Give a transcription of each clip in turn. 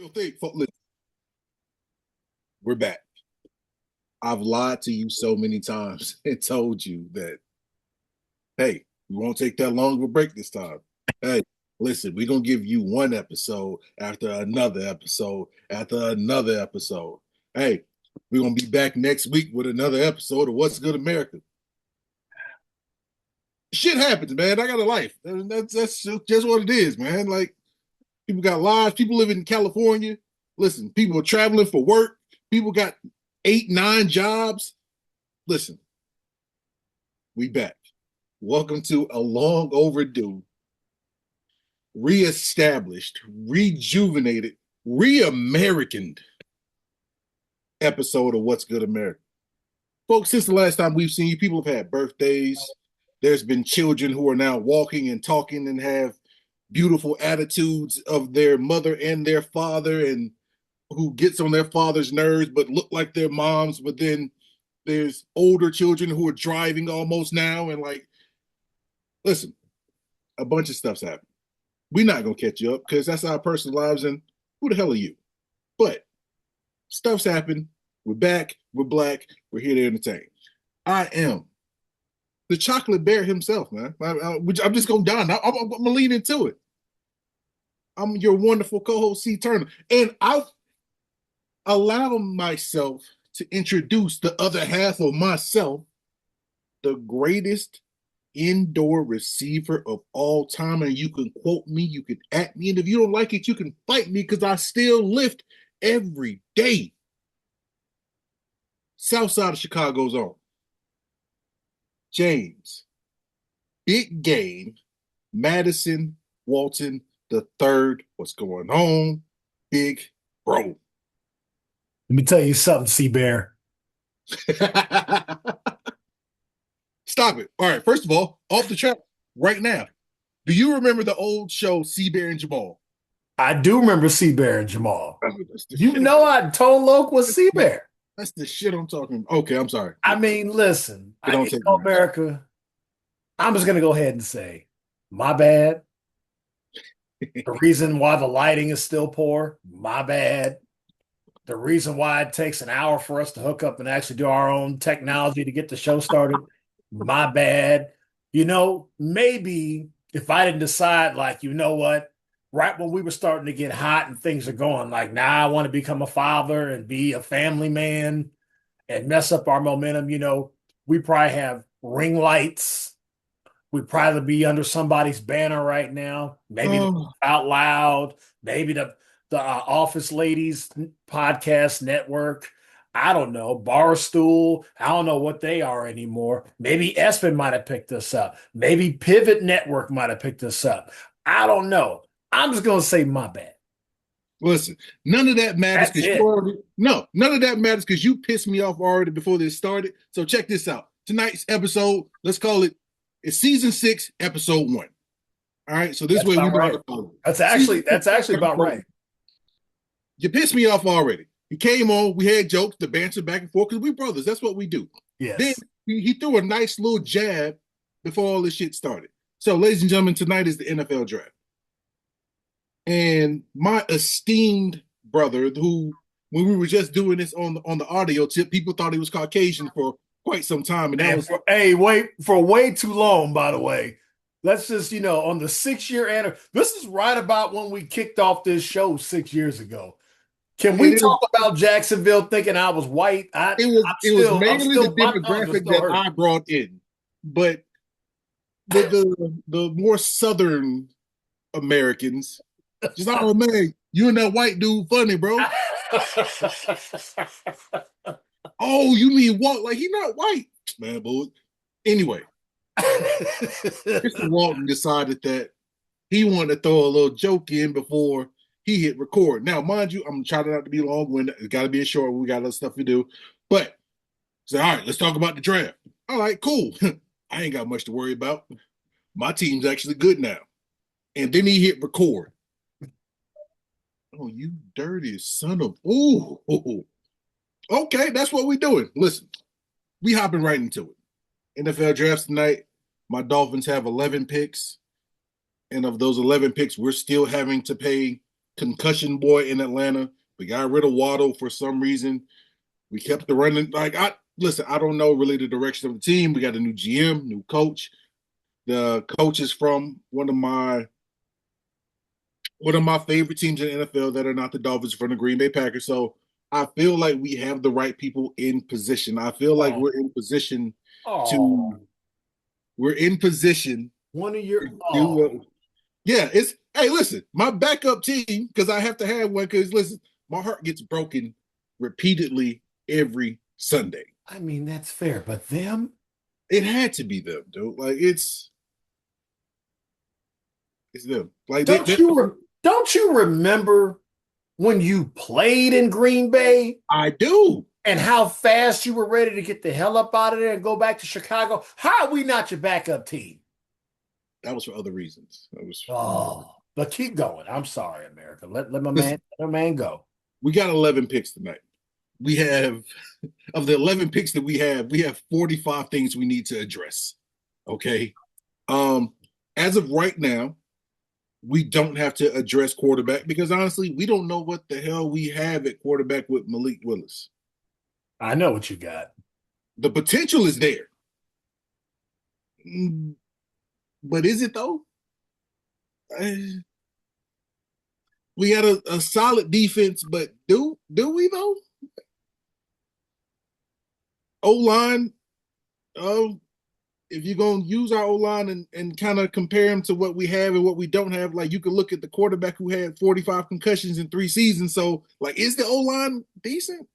Real thing. Listen, we're back. I've lied to you so many times and told you that, hey, we won't take that long of a break this time. Hey, listen, we're going to give you one episode after another episode after another episode. Hey, we're going to be back next week with another episode of What's Good America. Shit happens, man. I got a life. That's just what it is, man. Like, people got lives. People live in California. Listen, people are traveling for work. People got 8, 9 jobs. Listen, we back. Welcome to a long overdue, reestablished, rejuvenated, re-Americaned episode of What's Good America. Folks, since the last time we've seen you, people have had birthdays. There's been children who are now walking and talking and have beautiful attitudes of their mother and their father, and who gets on their father's nerves but look like their moms. But then there's older children who are driving almost now, and like, listen, a bunch of stuff's happened. We're not gonna catch you up because that's our personal lives, and who the hell are you? But stuff's happened. We're back. We're black. We're here to entertain. I am the chocolate bear himself, man. I'm just gonna die. I'm gonna lean into it. I'm your wonderful co-host, C. Turner, and I've allowed myself to introduce the other half of myself, the greatest indoor receiver of all time. And you can quote me, you can at me, and if you don't like it, you can fight me because I still lift every day. South side of Chicago's own James, Big Game, Madison, Walton the third. What's going on, big bro? Let me tell you something, C-Bear. Stop it. All right, first of all, off the track right now. Do you remember the old show C-Bear and Jamal? I do remember C-Bear and Jamal. You shit know I told Loke was C-Bear. That's the shit I'm talking about. Okay, I'm sorry. I mean, listen, Don't take me. America, I'm just going to go ahead and say, my bad. The reason why the lighting is still poor, my bad. The reason why it takes an hour for us to hook up and actually do our own technology to get the show started, my bad. You know, maybe if I didn't decide, like, you know what, right when we were starting to get hot and things are going, like, now I want to become a father and be a family man and mess up our momentum, you know, we probably have ring lights. We'd probably be under somebody's banner right now. Maybe Out Loud, maybe the Office Ladies podcast network. I don't know. Barstool. I don't know what they are anymore. Maybe ESPN might have picked us up. Maybe Pivot Network might have picked us up. I don't know. I'm just going to say my bad. Listen, none of that matters because none of that matters because you pissed me off already before this started. So check this out. Tonight's episode, let's call it, it's season 6, episode 1. All right. So this That's way we right. That's actually about right. You pissed me off already. He came on, we had jokes, the banter back and forth because we brothers. That's what we do. Yes. Then he threw a nice little jab before all this shit started. So, ladies and gentlemen, tonight is the NFL draft. And my esteemed brother, who, when we were just doing this on the audio tip, people thought he was Caucasian for quite some time. And that was wait for way too long, by the way. Let's just, on the 6-year anniversary. This is right about when we kicked off this show 6 years ago. Can we talk about Jacksonville thinking I was white? It was mainly the demographic that I brought in, but the more Southern Americans just, oh man, you and that white dude funny, bro. Oh, you mean what? Like, he not white, man, boy. Anyway, Mr. Walton decided that he wanted to throw a little joke in before he hit record. Now, mind you, I'm trying not to be long-winded. It's got to be a short one. We got other stuff to do. But, say, all right, let's talk about the draft. All right, cool. I ain't got much to worry about. My team's actually good now. And then he hit record. Oh, you dirty son of... Ooh. Okay, that's what we're doing. Listen, we hopping right into it. NFL drafts tonight. My Dolphins have 11 picks. And of those 11 picks, we're still having to pay concussion boy in Atlanta. We got rid of Waddle for some reason. We kept the running. Like I listen, I don't know really the direction of the team. We got a new GM, new coach. The coach is from one of my favorite teams in the NFL that are not the Dolphins, from the Green Bay Packers. So I feel like we have the right people in position. I feel like Oh, we're in position to oh, we're in position one of your to do oh. what. Yeah, it's hey, listen, my backup team, because I have to have one, because listen, my heart gets broken repeatedly every Sunday. I mean, that's fair, but them, It had to be them, dude. Like it's them. Like don't you remember when you played in Green Bay I do. and how fast you were ready to get the hell up out of there and go back to Chicago? How are we not your backup team? That was for other reasons. That was Oh, but keep going. I'm sorry, America. Let my listen, man go. we got 11 picks tonight. We have of the 11 picks that we have 45 things we need to address. Okay. Um, as of right now, we don't have to address quarterback because honestly, we don't know what the hell we have at quarterback with Malik Willis. I know what you got. The potential is there. Mm, but is it though? Uh, we got a solid defense, but do we though? O line, um, if you're gonna use our O line and kind of compare them to what we have and what we don't have, like you could look at the quarterback who had 45 concussions in 3 seasons. So, like, is the O line decent?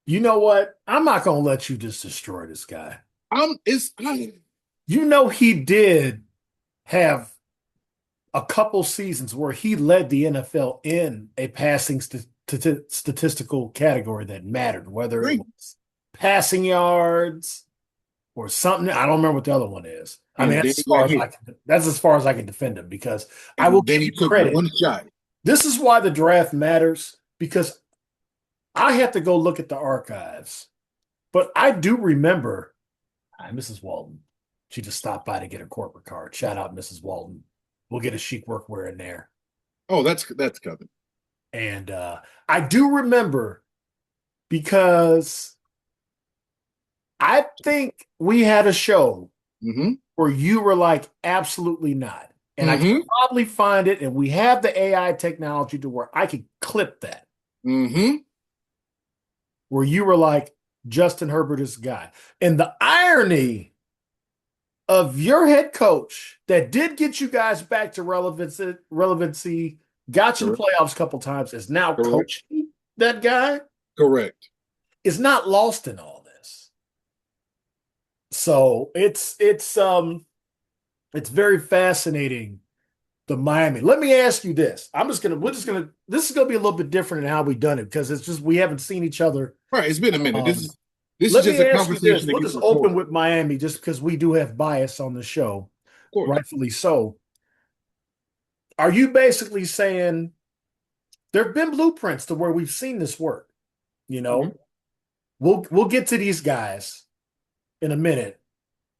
You know what? I'm not gonna let you just destroy this guy. It's You know he did have a couple seasons where he led the NFL in a passing statistical category that mattered, whether it great. was passing yards or something. I don't remember what the other one is. I mean, And then he got hit. that's as far as I can defend him because I will And give then he you took credit. one shot. This is why the draft matters because I have to go look at the archives. But I do remember hi, Mrs. Walton. She just stopped by to get her corporate card. Shout out, Mrs. Walton. We'll get a chic workwear in there. Oh, that's coming. And I do remember because I think we had a show Mm-hmm. where you were like, absolutely not. And I can Mm-hmm. probably find it, and we have the AI technology to where I can clip that, Mm-hmm. where you were like, Justin Herbert is the guy. And the irony of your head coach that did get you guys back to relevancy, got you in the Correct. playoffs a couple times, is now Correct. coaching that guy, Correct. is not lost in all this. So it's very fascinating. The Miami. Let me ask you this. This is gonna be a little bit different in how we done it because it's just we haven't seen each other. All right, it's been a minute. Um, This is let me just a ask you this. conversation that We'll gets just open recorded. with Miami just because we do have bias on the show, Of course. rightfully so. Are you basically saying there have been blueprints to where we've seen this work? You Mm-hmm. know, we'll get to these guys in a minute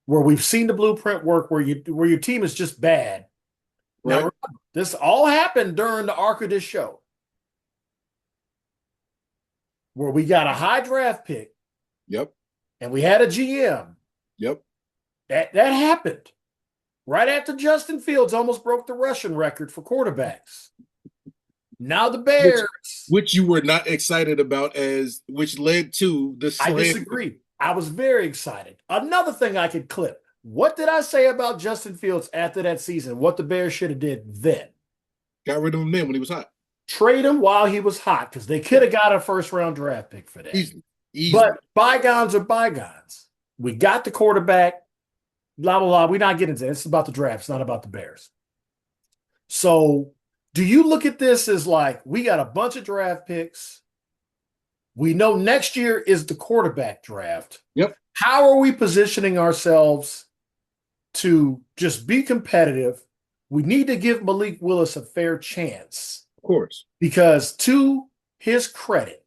where we've seen the blueprint work where your team is just bad. Now, Right. remember, this all happened during the arc of this show where we got a high draft pick Yep. and we had a GM. Yep. That happened right after Justin Fields almost broke the rushing record for quarterbacks. Now the Which Bears. which you were not excited about, as which led to the I slam. disagree. I was very excited. Another thing I could clip. What did I say about Justin Fields after that season? What the Bears should have did then? Got rid of him then when he was hot. Trade him while he was hot because they could have got a first round draft pick for that. Easily. Easily. But bygones are bygones. We got the quarterback. Blah blah blah. We're not getting into it. It's about the draft. It's not about the Bears. So, do you look at this as like we got a bunch of draft picks? We know next year is the quarterback draft. Yep. How are we positioning ourselves to just be competitive? We need to give Malik Willis a fair chance Of course. because, to his credit,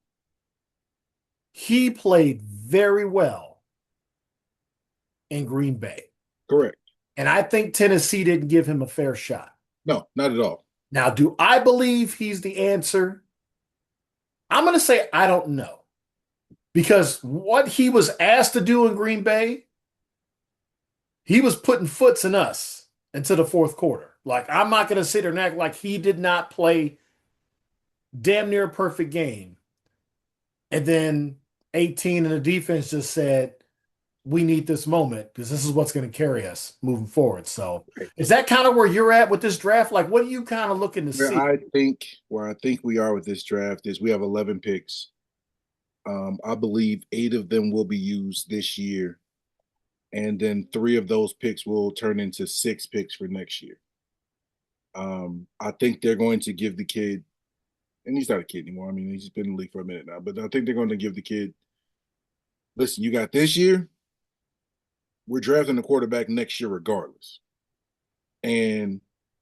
he played very well in Green Bay. Correct. And I think Tennessee didn't give him a fair shot. No, not at all. Now, do I believe he's the answer? I'm going to say I don't know because what he was asked to do in Green Bay, he was putting foots in us into the fourth quarter. Like, I'm not going to sit here and act like he did not play damn near a perfect game. And then 18 and the defense just said, we need this moment because this is what's going to carry us moving forward. So, is that kind of where you're at with this draft? Like, what are you kind of looking to Where see? I think where I think we are with this draft is we have 11 picks. I believe 8 of them will be used this year, and then 3 of those picks will turn into 6 picks for next year. I think they're going to give the kid, and he's not a kid anymore. I mean, he's been in the league for a minute now, but I think they're going to give the kid, listen, you got this year, we're drafting a quarterback next year regardless. And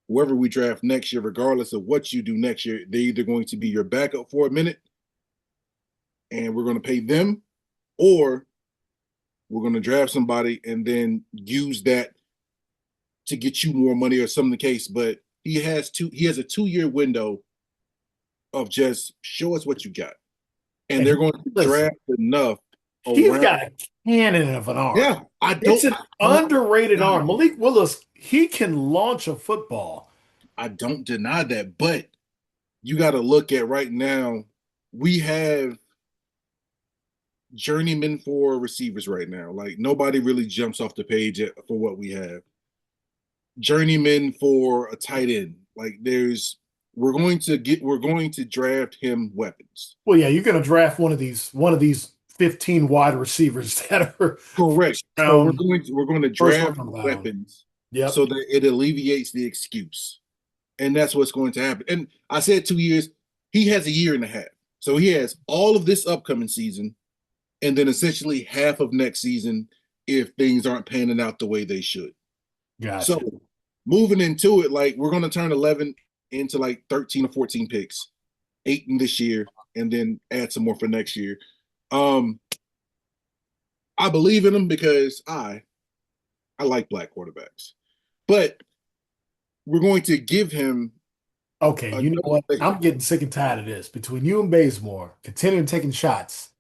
whoever we draft next year, regardless of what you do next year, they're either going to be your backup for a minute and we're going to pay them, or we're going to draft somebody and then use that to get you more money or something the case. But he has a 2-year window of just show us what you got. And And they're going to listen, draft enough he's around. got a cannon of an arm. Yeah, I It's don't an I don't underrated deny arm. Malik Willis, he can launch a football. I don't deny that, but you got to look at right now. We have journeyman for receivers right now. Like nobody really jumps off the page for what we have. Journeyman for a tight end. Like we're going to draft him weapons. Well, yeah, you're going to draft one of these 15 wide receivers that are Correct. So round, we're going to first draft round round. weapons Yep. so that it alleviates the excuse. And that's what's going to happen. And I said 2 years, he has a year and a half. So he has all of this upcoming season and then essentially half of next season if things aren't panning out the way they should. So Gotcha. moving into it, like we're going to turn 11 into like 13 or 14 picks, 8 in this year, and then add some more for next year. Um, I believe in him because I like black quarterbacks, but we're going to give him Okay, you know another what? layer. I'm getting sick and tired of this. Between you and Bazemore, continuing taking shots.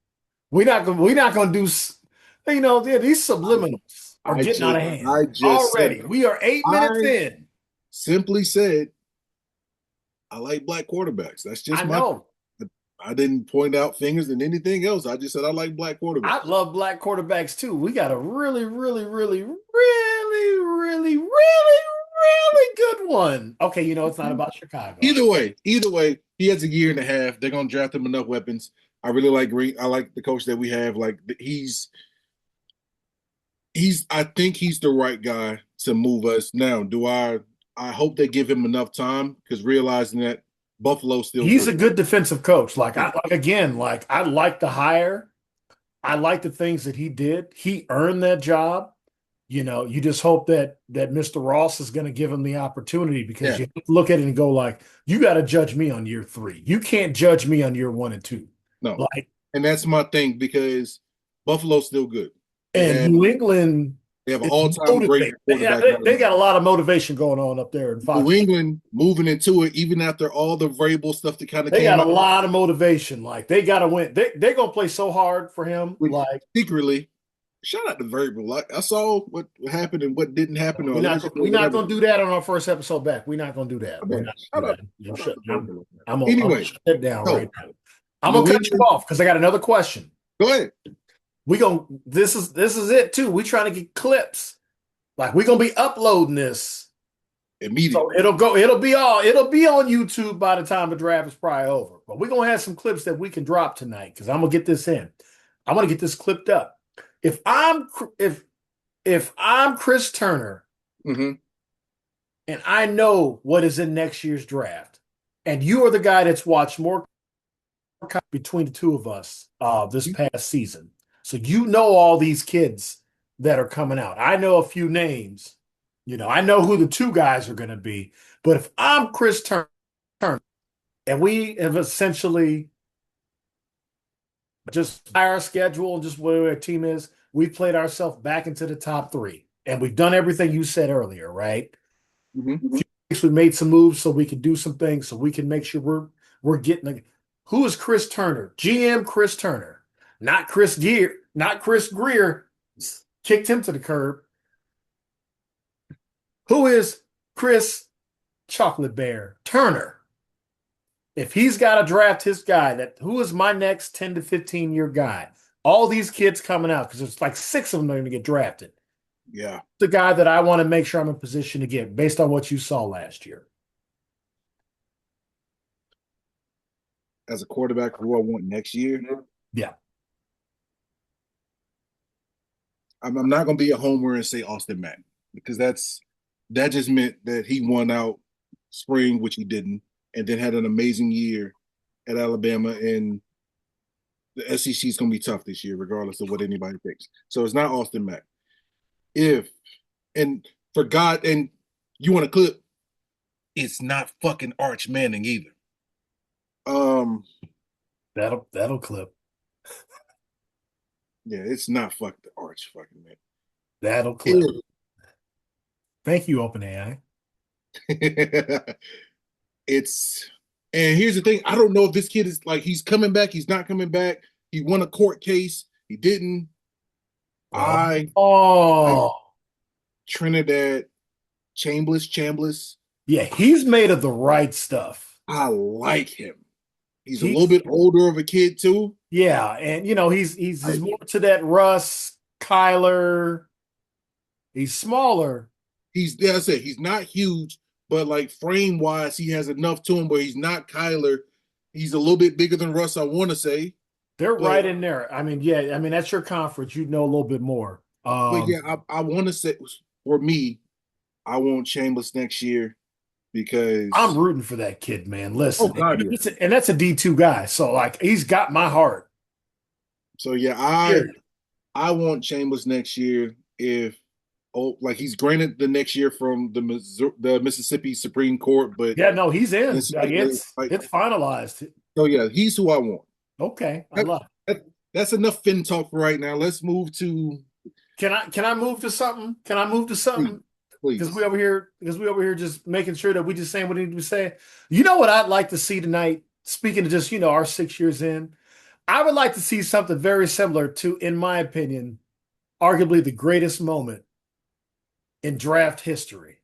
We're not gonna do these subliminals are I getting out just of hand I just said already. We are 8 minutes I in. simply said I like black quarterbacks. That's I just my. know. I didn't point out fingers and anything else. I just said I like black I quarterbacks. love black quarterbacks too. We got a really, really, really, really, really, really, really good one. Okay, it's not about Chicago. Either way, he has a year and a half. They're gonna draft him enough weapons. I really like Green. I like the coach that we have. Like he's. I think he's the right guy to move us. Now, do I? I hope they give him enough time because realizing that Buffalo's still He's good. a good defensive coach. Like Yeah, I like the hire. I like the things that he did. He earned that job. You just hope that Mr. Ross is going to give him the opportunity because yeah, you have to look at it and go like, you got to judge me on year three. You can't judge me on year one and two. no, Like, and that's my thing because Buffalo's still good. They and have New England they have an is all-time great motivated. quarterback right They now. got a lot of motivation going on up there in New Fox. England moving into it, even after all the Vrabel stuff that kind of They got came a out, lot of motivation. Like they got to win. They're gonna play so hard for him. which Like secretly, shout out to Vrabel. Like I saw what happened and what didn't happen, or we're not allegedly, or we're not whatever. gonna do that on our first episode back. We're not gonna do that. We're Okay, not gonna do that. shout out to Vrabel. I'm gonna Anyway, shut that down right so now. I'm gonna New cut you England, off because I got another question. go ahead This is it too. We trying to get clips. Like we're gonna be uploading this. So immediately. it'll be on YouTube by the time the draft is probably over. But we're gonna have some clips that we can drop tonight because I'm gonna get this in. I'm gonna get this clipped up. If I'm if I'm Chris Turner Mm-hmm. and I know what is in next year's draft, and you are the guy that's watched more between the two of us this past season. So you know all these kids that are coming out. I know a few names. I know who the two guys are going to be. But if I'm Chris Turner and we have essentially just by our schedule and just where our team is, we've played ourselves back into the top three. And we've done everything you said earlier, right? Mm-hmm. we made some moves so we can do some things so we can make sure we're getting. Who is Chris Turner? GM Chris Turner, not Chris Gear, not Chris Greer. Kicked him to the curb. Who is Chris Chocolate Bear Turner? If he's got to draft his guy, that who is my next 10 to 15-year guy? All these kids coming out because there's like 6 of them that are going to get drafted. Yeah. The guy that I want to make sure I'm in position to get based on what you saw last year. As a quarterback, who I want next year. Yeah. I'm not going to be a homer and say Austin Mack because that just meant that he won out spring, which he didn't, and then had an amazing year at Alabama. And the SEC is going to be tough this year, regardless of what anybody thinks. So it's not Austin Mack. If and for God, and you want a clip, it's not fucking Arch Manning either. That'll clip. Yeah, it's not fuck the Arch fucking man. That'll clip. Thank you, OpenAI. It's and here's the thing. I don't know if this kid is like he's coming back, he's not coming back. He won a court case, he didn't. Oh, Trinidad Chambliss. yeah, he's made of the right stuff. I like him. He's a little bit older of a kid too. Yeah, and he's more to that Russ, Kyler. He's smaller. I said he's not huge, but like frame wise, he has enough to him where he's not Kyler. He's a little bit bigger than Russ, I want to say. They're right in there. I mean, yeah, I mean that's your conference. You know a little bit more. But yeah, I want to say for me, I want Chambliss next year because I'm rooting for that kid, man. Listen, God, and that's a D2 guy, so like he's got my heart. So yeah, I want Chambliss next year if like he's granted the next year from the Mississippi Supreme Court, but yeah, no, he's in. It's finalized. So yeah, he's who I want. Okay, I love it. That's enough fin talk for right now. Let's move to. Can I move to something? Can I move to something? Please. Because we over here just making sure that we just saying what we need to say. You know what I'd like to see tonight? Speaking of just, our 6 years in, I would like to see something very similar to, in my opinion, arguably the greatest moment in draft history.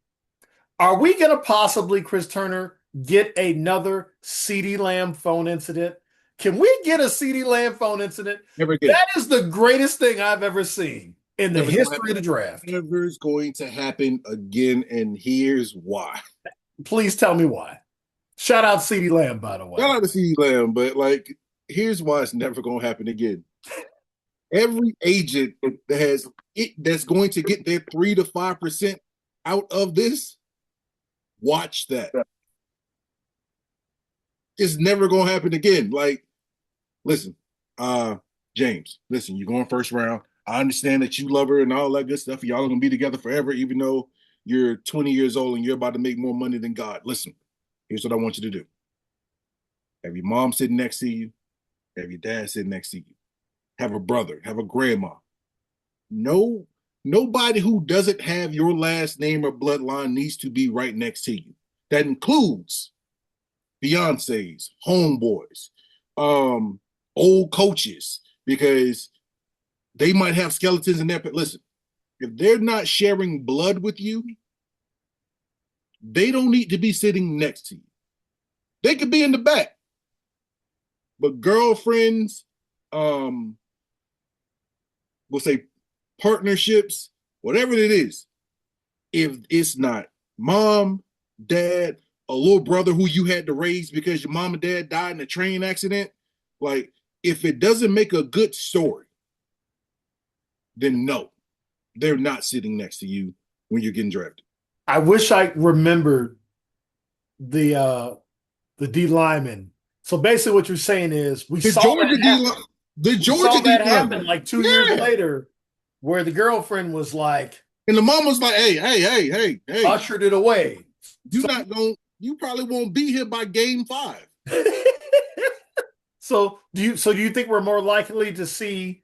Are we going to possibly, Chris Turner, get another CeeDee Lamb phone incident? Can we get a CeeDee Lamb phone incident? That is the greatest thing I've ever seen in the history of the draft. Never is going to happen again, and here's why. Please tell me why. Shout out CeeDee Lamb, by the way. Shout out to CeeDee Lamb, but like, here's why it's never going to happen again. Every agent that's going to get their 3 to 5% out of this, watch that. It's never going to happen again. Like, listen, James, listen, you're going first round. I understand that you love her and all that good stuff. Y'all are going to be together forever, even though you're 20 years old and you're about to make more money than God. Listen, here's what I want you to do. Have your mom sitting next to you. Have your dad sitting next to you. Have a brother. Have a grandma. No, nobody who doesn't have your last name or bloodline needs to be right next to you. That includes fiancés, homeboys, old coaches, because they might have skeletons in their. Listen, if they're not sharing blood with you, they don't need to be sitting next to you. They could be in the back, but girlfriends, we'll say partnerships, whatever it is, if it's not mom, dad, a little brother who you had to raise because your mom and dad died in a train accident, like if it doesn't make a good story, then no, they're not sitting next to you when you're getting drafted. I wish I remembered the D lineman. So basically, what you're saying is we saw that happen like 2 years later, where the girlfriend was like, and the mom was like, "Hey," ushered it away. You probably won't be here by game 5. So do you think we're more likely to see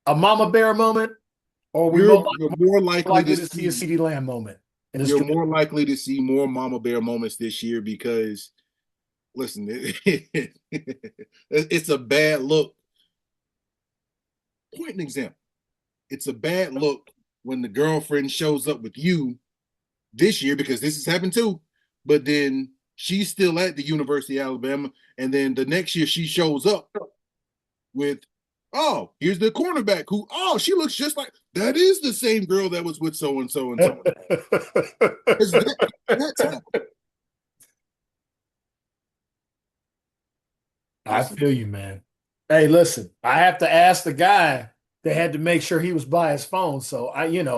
a Mama Bear moment, or we're more likely to see a CeeDee Lamb moment And it's You're more likely to see more Mama Bear moments this year because, listen, it's a bad look. Point an example. It's a bad look when the girlfriend shows up with you this year because this has happened too. But then she's still at the University of Alabama, and then the next year she shows up with, oh, here's the cornerback who, oh, she looks just like that is the same girl that was with so and so and so. That's happened. I feel you, man. Hey, listen, I have to ask the guy that had to make sure he was by his phone. So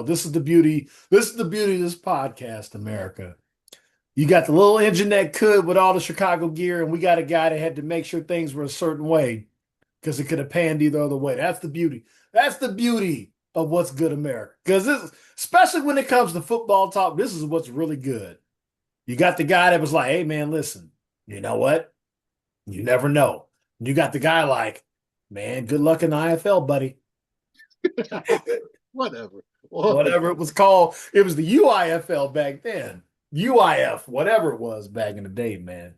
this is the beauty. This is the beauty of this podcast, America. You got the little engine that could with all the Chicago gear, and we got a guy that had to make sure things were a certain way because it could have panned either other way. That's the beauty. That's the beauty of what's good America. Because this, especially when it comes to football talk, this is what's really good. You got the guy that was like, hey man, listen, you know what? You never know. You got the guy like, man, good luck in the IFL, buddy. Whatever. Whatever it was called. It was the UIFL back then. UIF, whatever it was back in the day, man.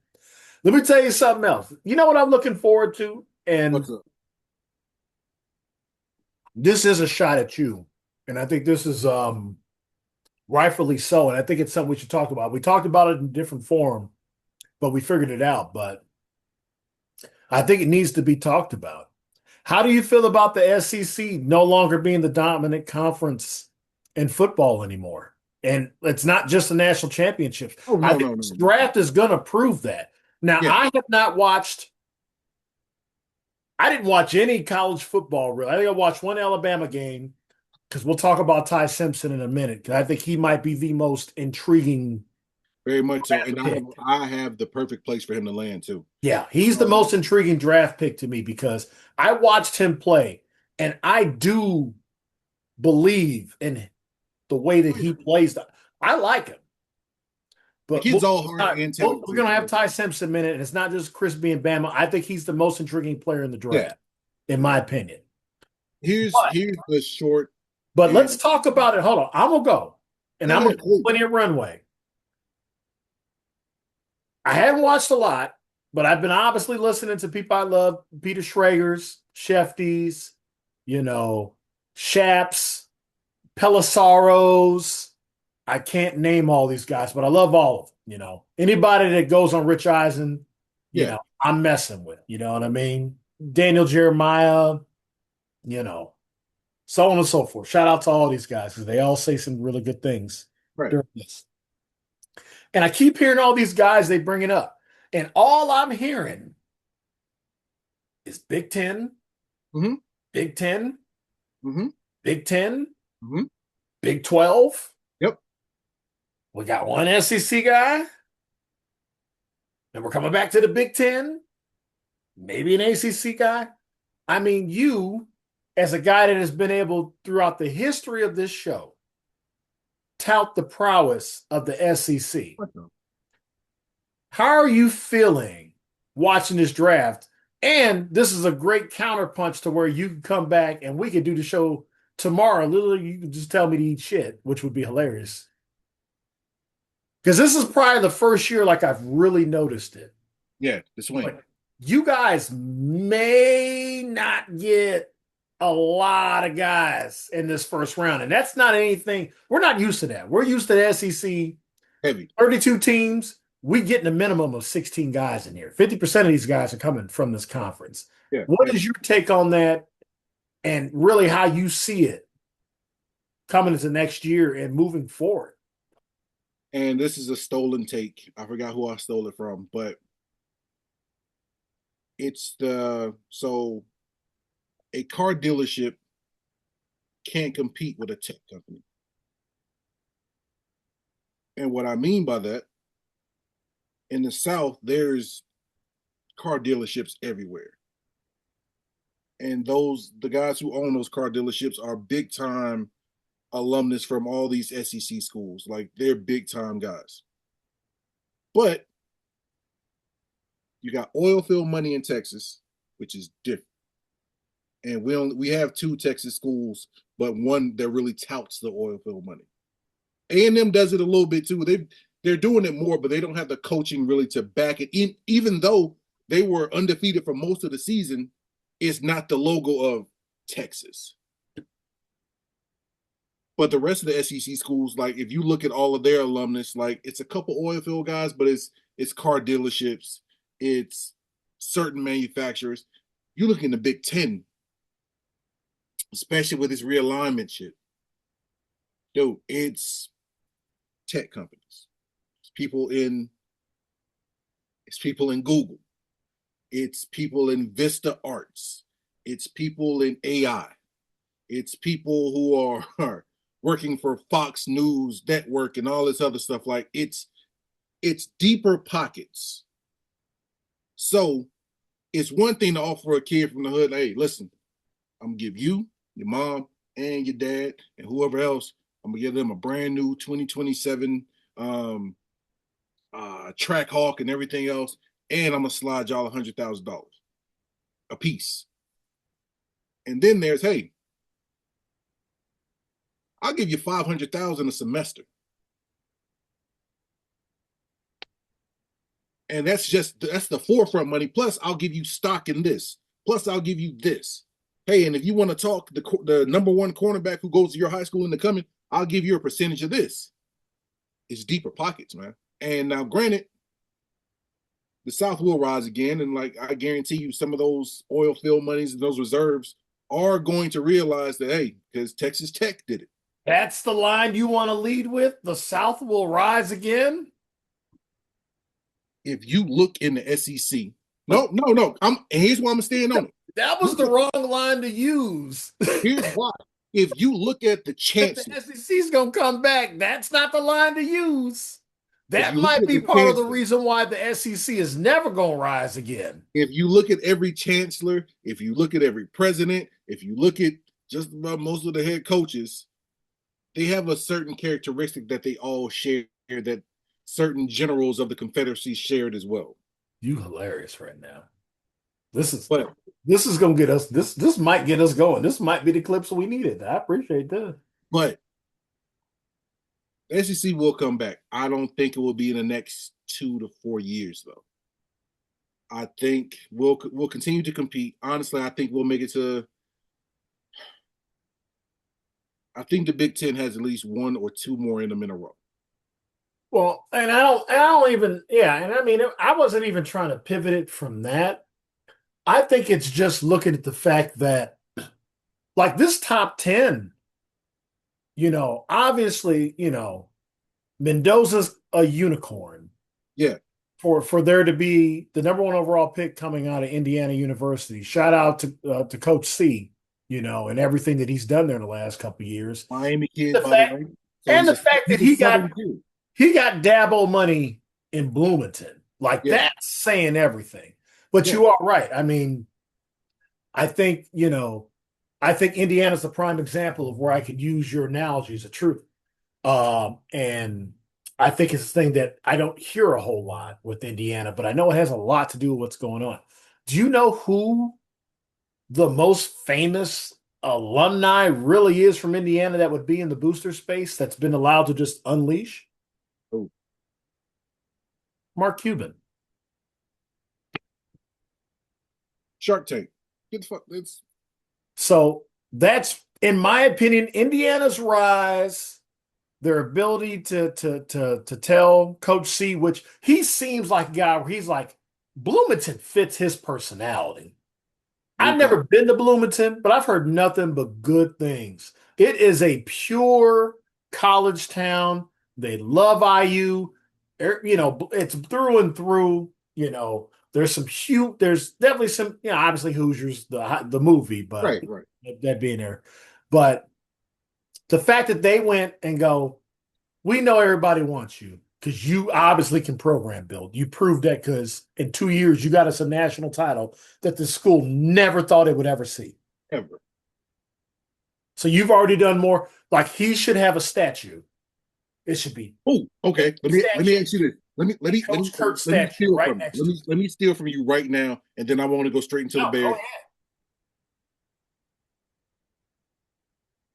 Let me tell you something else. You know what I'm looking forward to? And What's up? this is a shot at you. And I think this is rightfully so. And I think it's something we should talk about. We talked about it in different form, but we figured it out. But I think it needs to be talked about. How do you feel about the SEC no longer being the dominant conference in football anymore? And it's not just the national championships. Oh I no, think no, this no. draft is going to prove that. Now, Yeah, I have not watched, I didn't watch any college football, really. I think I watched one Alabama game because we'll talk about Ty Simpson in a minute because I think he might be the most intriguing very much so. And pick. I have the perfect place for him to land too. Yeah, he's the most intriguing draft pick to me because I watched him play and I do believe in the way that he plays. I like him. The But kid's all heart and talent we're too. going to have Ty Simpson in a minute, and it's not just Chris being Bama. I think he's the most intriguing player in the Yeah. draft, in my opinion. Here's But, the short. but And let's talk about it. Hold on. I'm going to go, and go I'm going ahead, to please. plenty of runway. I haven't watched a lot, but I've been obviously listening to people I love, Peter Schrager's, Shefty's, Shaps, Pelisaros. I can't name all these guys, but I love all of them. Anybody that goes on Rich Eisen, Yeah, I'm messing with. You know what I mean? Daniel Jeremiah, so on and so forth. Shout out to all these guys because they all say some really good things right. during this. And I keep hearing all these guys they bring it up, and all I'm hearing is Big 10, Mm-hmm. Big 10, Mm-hmm. Big 10, Mm-hmm. Big 12. Yep. We got one SEC guy. And we're coming back to the Big 10. Maybe an ACC guy. I mean, you, as a guy that has been able throughout the history of this show, tout the prowess of the SEC. How are you feeling watching this draft? And this is a great counterpunch to where you can come back and we could do the show tomorrow. Literally, you can just tell me to eat shit, which would be hilarious. Because this is probably the first year like I've really noticed it. Yeah, the swing. Like, you guys may not get a lot of guys in this first round. And that's not anything. We're not used to that. We're used to the SEC. Heavy. 32 teams. We getting a minimum of 16 guys in here. 50% of these guys are coming from this conference. Yeah. What is your take on that and really how you see it coming into next year and moving forward? And this is a stolen take. I forgot who I stole it from, but it's so a car dealership can't compete with a tech company. And what I mean by that, in the South, there's car dealerships everywhere. And the guys who own those car dealerships are big time alumnus from all these SEC schools. Like they're big time guys. But you got oil field money in Texas, which is different. And we have two Texas schools, but one that really touts the oil field money. A&M does it a little bit too. They're doing it more, but they don't have the coaching really to back it. Even though they were undefeated for most of the season, it's not the logo of Texas. But the rest of the SEC schools, like if you look at all of their alumnus, like it's a couple oil field guys, but it's car dealerships, it's certain manufacturers. You look in the Big Ten, especially with this realignment shit, dude, it's tech companies. It's people in it's people in Google. It's people in Vista Arts. It's people in AI. It's people who are working for Fox News Network and all this other stuff. Like it's deeper pockets. So it's one thing to offer a kid from the hood, hey, listen, I'm gonna give you, your mom, and your dad, and whoever else, I'm gonna give them a brand new 2027 track hawk and everything else, and I'm gonna slide y'all $100,000 a piece. And then there's, hey, I'll give you 500,000 a semester. And that's the forefront money. Plus, I'll give you stock in this. Plus, I'll give you this. Hey, and if you want to talk the number one cornerback who goes to your high school in the coming, I'll give you a percentage of this. It's deeper pockets, man. And now, granted, the South will rise again, and like I guarantee you, some of those oil field monies and those reserves are going to realize that hey, because Texas Tech did it. That's the line you want to lead with? The South will rise again? If you look in the SEC, no. Here's why I'm staying on it. That was the wrong line to use. Here's why. If you look at the If the chancellor, SEC's going to come back, that's not the line to use. if That you look might at be the part of the chancellor, reason why the SEC is never going to rise again. if you look at every chancellor, if you look at every president, if you look at just about most of the head coaches, they have a certain characteristic that they all share that certain generals of the Confederacy shared as well. You hilarious right now. This is But this is gonna get us this might get us going. This might be the clips we needed. I appreciate that. but the SEC will come back. I don't think it will be in the next 2 to 4 years though. I think we'll continue to compete. Honestly, I think we'll make it to. I think the Big Ten has at least one or two more in them in a row. Well, and I don't even, yeah, and I mean, I wasn't even trying to pivot it from that. I think it's just looking at the fact that, like this top 10, obviously, Mendoza's a unicorn. Yeah, For there to be the number one overall pick coming out of Indiana University. Shout out to Coach C, and everything that he's done there in the last couple of years. Miami kid, The by the fact way. So and the fact that he's a Southern kid. he got Dabo money in Bloomington. Like Yeah, that's saying everything. But yeah, you are right. I mean, I think, I think Indiana's the prime example of where I could use your analogy as a truth. And I think it's a thing that I don't hear a whole lot with Indiana, but I know it has a lot to do with what's going on. Do you know who the most famous alumni really is from Indiana that would be in the booster space that's been allowed to just unleash? oh, Mark Cuban. Shark Tank. Get the fuck. It's So that's, in my opinion, Indiana's rise, their ability to tell Coach C, which he seems like a guy where he's like, Bloomington fits his personality. I've okay. never been to Bloomington, but I've heard nothing but good things. It is a pure college town. They love IU. It's through and through. There's definitely some, obviously Hoosiers, the movie, but Right, right. that being there. But the fact that they went and go, we know everybody wants you because you obviously can program build. You proved that because in 2 years you got us a national title that the school never thought it would ever see. Ever. So you've already done more. Like he should have a statue. It should be Oh, okay. Let me ask you this. Coach Kurt Let me statue steal right from you. next to it. Let me steal from you right now, and then I want to go straight into the No, go Bears. ahead.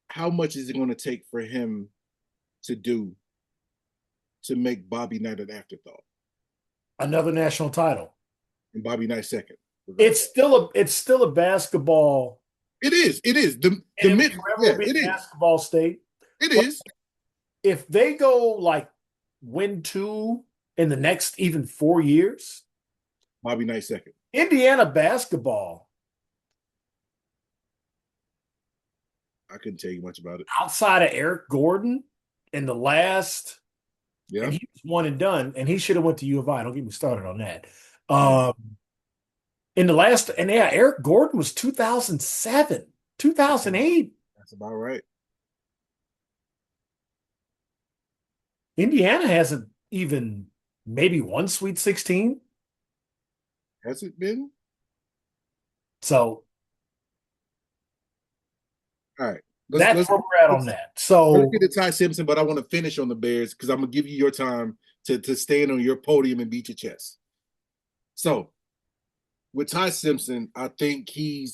How much is it going to take for him to do to make Bobby Knight an afterthought, Another national title. and Bobby Knight second. It's still a basketball. It is. It is And the it will mid. forever Yeah, be it a is. basketball state. It But is. if they go like win two in the next even 4 years, Bobby Knight second. Indiana basketball, I couldn't tell you much about it. outside of Eric Gordon in the last, Yeah. and he was one and done, and he should have went to U of I. Don't get me started on that. Yeah. In the last, and yeah, Eric Gordon was 2007, 2008. That's about right. Indiana hasn't even maybe won Sweet 16. Has it been? So All right. that's where we're at on Let's that. let's So get to Ty Simpson, but I want to finish on the Bears because I'm gonna give you your time to stand on your podium and beat your chest. So with Ty Simpson, I think he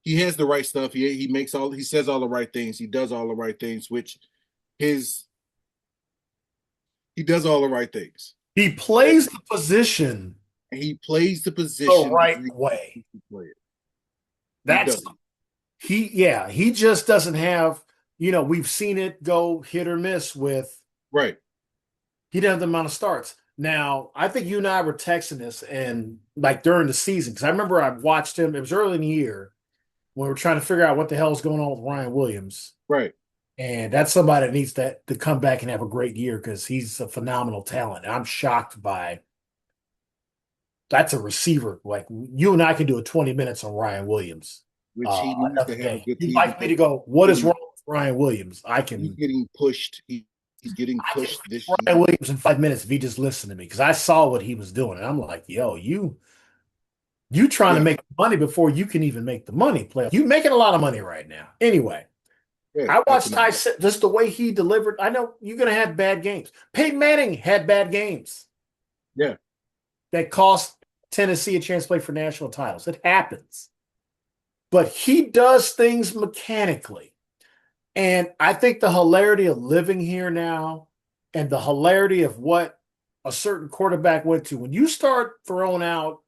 has the right stuff. He says all the right things. He does all the right things, which his he does all the right things. he plays the position And he plays the the position right way. play it. He That's does. he just doesn't have, we've seen it go hit or miss with Right. he doesn't have the amount of starts. Now, I think you and I were texting this and like during the season, because I remember I watched him, it was early in the year when we were trying to figure out what the hell is going on with Ryan Williams. Right. And that's somebody that needs to come back and have a great year because he's a phenomenal talent. And I'm shocked by that's a receiver. Like you and I can do a 20 minutes on Ryan Williams Which he needs another to have a day. good You'd season. like me to go, what is wrong with Ryan Williams? He's getting pushed. He's getting I can pushed this Ryan year. Williams in 5 minutes if he just listened to me because I saw what he was doing. And I'm like, yo, you trying to Yeah. make money before you can even make the money play. You making a lot of money right now. Anyway, Yeah, I watched definitely. Ty just the way he delivered. I know you're going to have bad games. Peyton Manning had bad games Yeah. that cost Tennessee a chance to play for national titles. It happens. But he does things mechanically. And I think the hilarity of living here now and the hilarity of what a certain quarterback went to, when you start throwing out,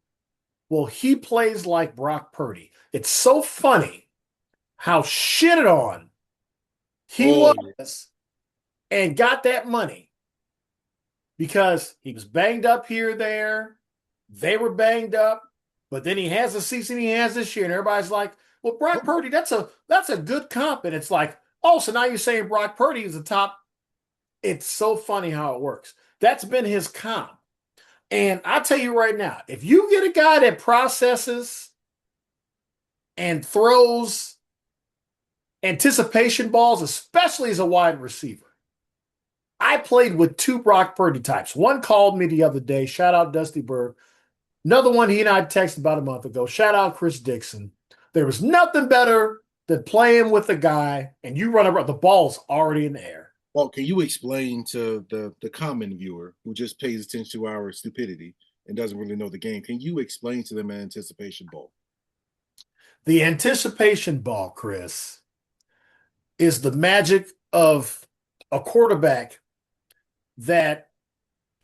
well, he plays like Brock Purdy. It's so funny how shitted on he was and got that money because he was banged up here, there. They were banged up, but then he has the season he has this year, and everybody's like, well, Brock Purdy, that's a good comp. And it's like, oh, so now you're saying Brock Purdy is the top. It's so funny how it works. That's been his comp. And I tell you right now, if you get a guy that processes and throws anticipation balls, especially as a wide receiver. I played with two Brock Purdy types. One called me the other day. Shout out Dusty Berg. Another one he and I texted about a month ago. Shout out Chris Dixon. There was nothing better than playing with a guy and you run around, the ball's already in the air. Well, can you explain to the common viewer who just pays attention to our stupidity and doesn't really know the game? Can you explain to them an anticipation ball? The anticipation ball, Chris, is the magic of a quarterback that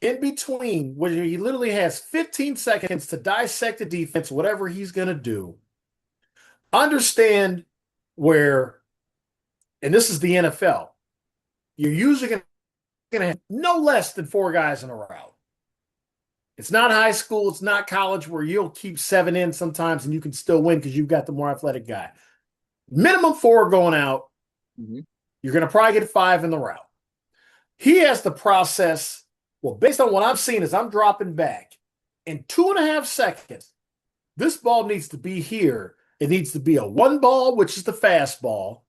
in between, where he literally has 15 seconds to dissect the defense, whatever he's going to do, understand where, and this is the NFL, you're usually going to have no less than four guys in a route. It's not high school, it's not college where you'll keep seven in sometimes and you can still win because you've got the more athletic guy. Minimum four going out. Mm-hmm. You're going to probably get five in the route. He has the process. Well, based on what I've seen, as I'm dropping back in 2.5 seconds, this ball needs to be here. It needs to be a one ball, which is the fastball,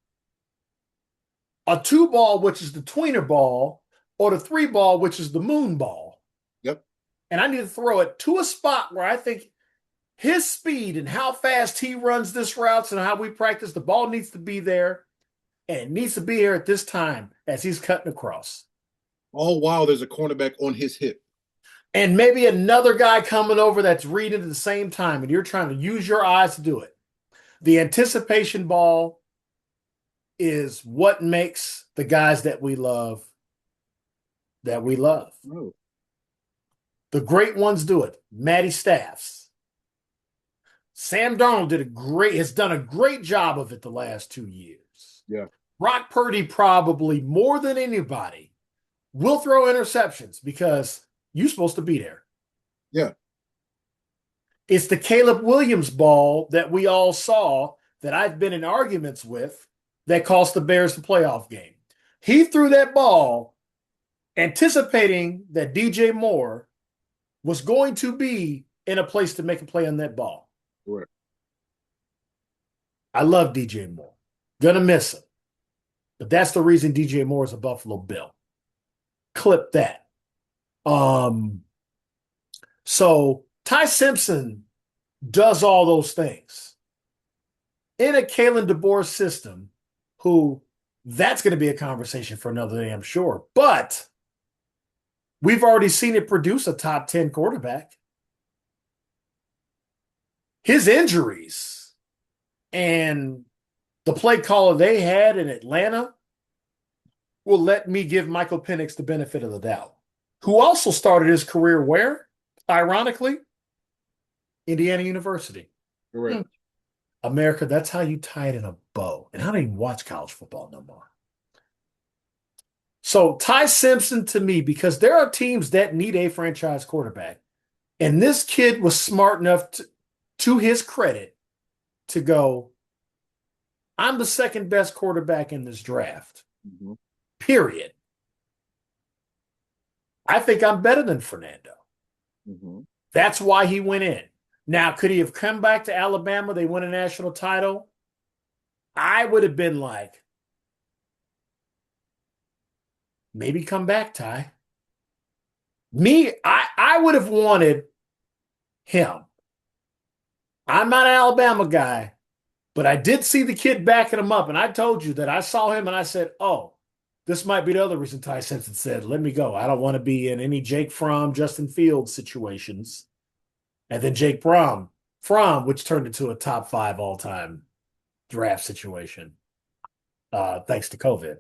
a two ball, which is the tweener ball, or the three ball, which is the moon ball. Yep. And I need to throw it to a spot where I think his speed and how fast he runs this routes and how we practice, the ball needs to be there. And it needs to be here at this time as he's cutting across. All while there's a cornerback on his hip. And maybe another guy coming over that's reading at the same time, and you're trying to use your eyes to do it. The anticipation ball is what makes the guys that we love that we love. No. The great ones do it. Matty Staffs. Sam Darnold has done a great job of it the last 2 years. Yeah. Brock Purdy probably more than anybody will throw interceptions because you're supposed to be there. Yeah. It's the Caleb Williams ball that we all saw that I've been in arguments with that cost the Bears the playoff game. He threw that ball anticipating that DJ Moore was going to be in a place to make a play on that ball. Correct. I love DJ Moore. Gonna miss him. But that's the reason DJ Moore is a Buffalo Bill. Clip that. So Ty Simpson does all those things. In a Kalen DeBoer system, who that's going to be a conversation for another day, I'm sure. But we've already seen it produce a top 10 quarterback. His injuries and the play caller they had in Atlanta will let me give Michael Penix the benefit of the doubt, who also started his career where? Ironically, Indiana University. Correct. America, that's how you tie it in a bow. And I don't even watch college football no more. So Ty Simpson to me, because there are teams that need a franchise quarterback. And this kid was smart enough to his credit to go, I'm the second best quarterback in this draft. Mm-hmm. Period. I think I'm better than Fernando. Mm-hmm. That's why he went in. Now, could he have come back to Alabama? They won a national title. I would have been like, maybe come back, Ty. I would have wanted him. I'm not an Alabama guy, but I did see the kid backing him up. And I told you that I saw him and I said, oh, this might be the other reason Ty Simpson said, let me go. I don't want to be in any Jake Fromm, Justin Fields situations. And then Jake Fromm, which turned into a top 5 all-time draft situation, thanks to COVID.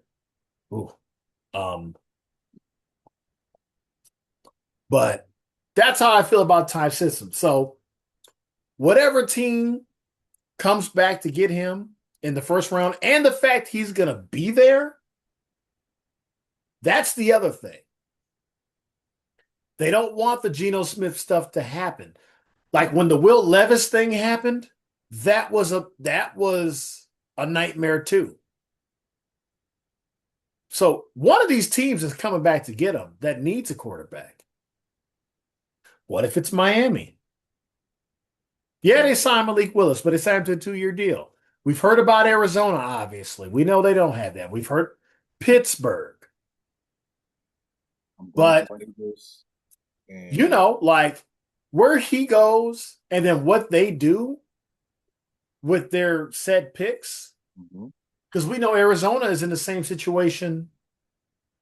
Ooh. But that's how I feel about Ty Simpson. So whatever team comes back to get him in the first round, and the fact he's going to be there, that's the other thing. They don't want the Geno Smith stuff to happen. Like when the Will Levis thing happened, that was a nightmare too. So one of these teams is coming back to get him that needs a quarterback. What if it's Miami? Yeah, they signed Malik Willis, but they signed him to a 2-year deal. We've heard about Arizona, obviously. We know they don't have that. We've heard Pittsburgh. But, you know, like where he goes and then what they do with their set picks, because we know Arizona is in the same situation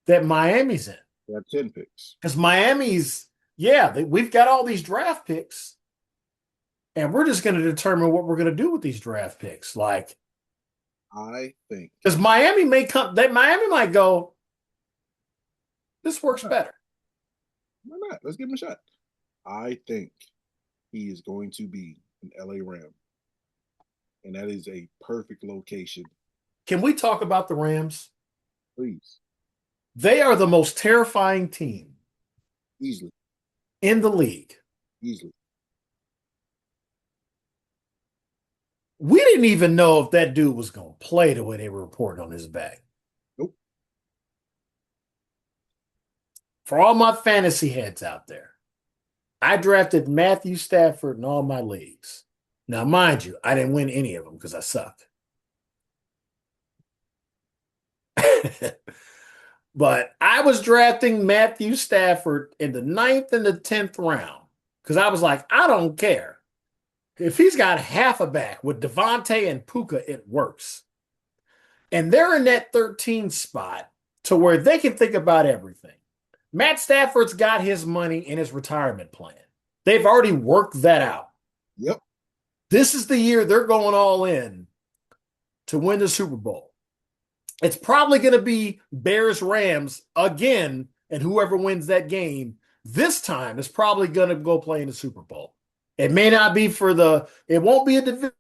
that Miami's in. They have 10 picks. Because Miami's, we've got all these draft picks, and we're just going to determine what we're going to do with these draft picks. Like, I think. Because Miami might go, this works better. Why not? Let's give him a shot. I think he is going to be an LA Ram. And that is a perfect location. Can we talk about the Rams? Please. They are the most terrifying team. Easily. In the league. Easily. We didn't even know if that dude was going to play the way they were reporting on his back. Nope. For all my fantasy heads out there, I drafted Matthew Stafford in all my leagues. Now, mind you, I didn't win any of them because I suck. But I was drafting Matthew Stafford in the 9th and the 10th round because I was like, I don't care. If he's got half a back with Devontae and Puka, it works. And they're in that 13 spot to where they can think about everything. Matt Stafford's got his money in his retirement plan. They've already worked that out. Yep. This is the year they're going all in to win the Super Bowl. It's probably going to be Bears-Rams again and whoever wins that game this time is probably going to go play in the Super Bowl. It may not be it won't be a division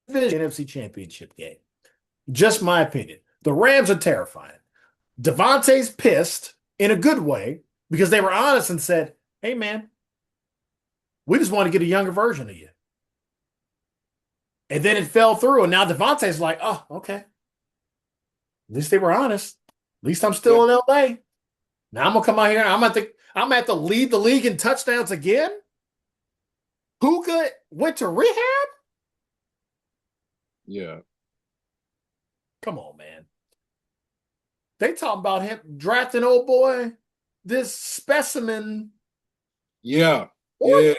NFC championship game. Just my opinion. The Rams are terrifying. Devontae's pissed in a good way because they were honest and said, hey, man, we just want to get a younger version of you. And then it fell through. And now Devontae's like, oh, okay. At least they were honest. At least I'm still in LA. Now I'm gonna come out here and I'm gonna have to lead the league in touchdowns again. Puka went to rehab? Yeah. Come on, man. They talking about him drafting old boy, this specimen. Yeah. Yeah.